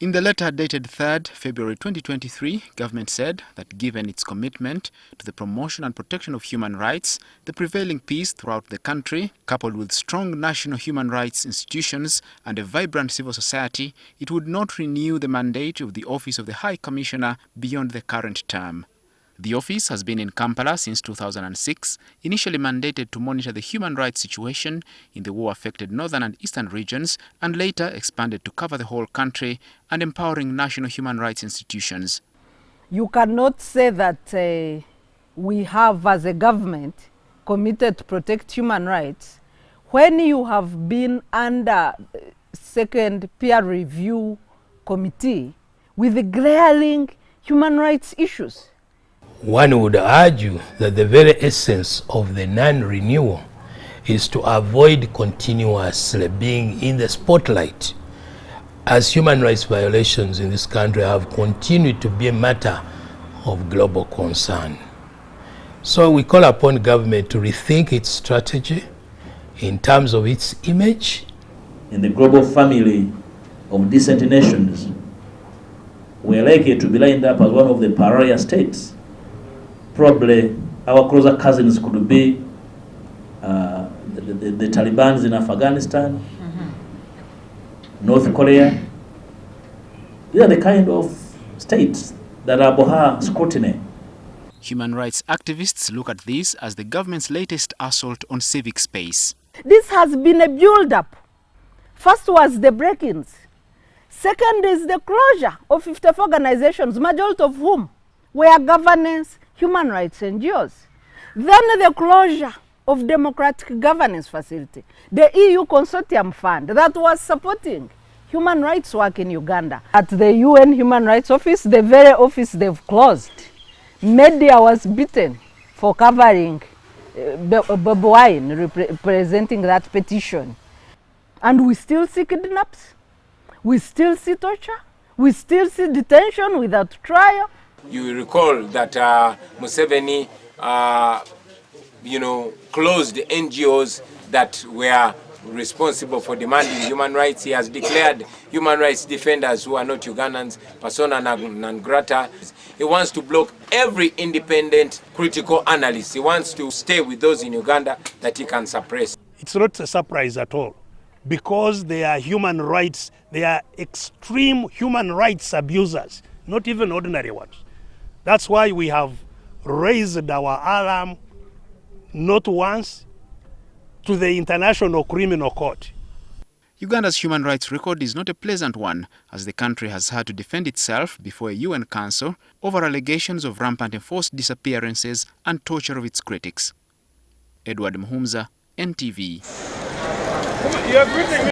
In the letter dated 3rd February 2023, government said that given its commitment to the promotion and protection of human rights, the prevailing peace throughout the country, coupled with strong national human rights institutions and a vibrant civil society, it would not renew the mandate of the Office of the High Commissioner beyond the current term. The office has been in Kampala since 2006, initially mandated to monitor the human rights situation in the war-affected northern and eastern regions, and later expanded to cover the whole country and empowering national human rights institutions. You cannot say that we have, as a government, committed to protect human rights when you have been under second peer review committee with glaring human rights issues. One would argue that the very essence of the non-renewal is to avoid continuously being in the spotlight, as human rights violations in this country have continued to be a matter of global concern. So we call upon government to rethink its strategy in terms of its image. In the global family of decent nations, we are likely to be lined up as one of the pariah states. Probably our closer cousins could be the Taliban in Afghanistan, North Korea. These are the kind of states that are above scrutiny. Human rights activists look at this as the government's latest assault on civic space. This has been a build-up. First was the break-ins. Second is the closure of 54 organizations, majority of whom were governance human rights NGOs. Then the closure of democratic governance facility, the EU consortium fund that was supporting human rights work in Uganda. At the UN Human Rights Office, the very office they've closed, media was beaten for covering Bob Wine representing that petition. And we still see kidnaps, we still see torture, we still see detention without trial. You will recall that Museveni, closed the NGOs that were responsible for demanding human rights. He has declared human rights defenders who are not Ugandans persona non grata. He wants to block every independent critical analyst. He wants to stay with those in Uganda that he can suppress. It's not a surprise at all, because they are human rights, they are extreme human rights abusers, not even ordinary ones. That's why we have raised our alarm not once to the International Criminal Court. Uganda's human rights record is not a pleasant one, as the country has had to defend itself before a UN Council over allegations of rampant enforced disappearances and torture of its critics. Edward Muhumuza, NTV.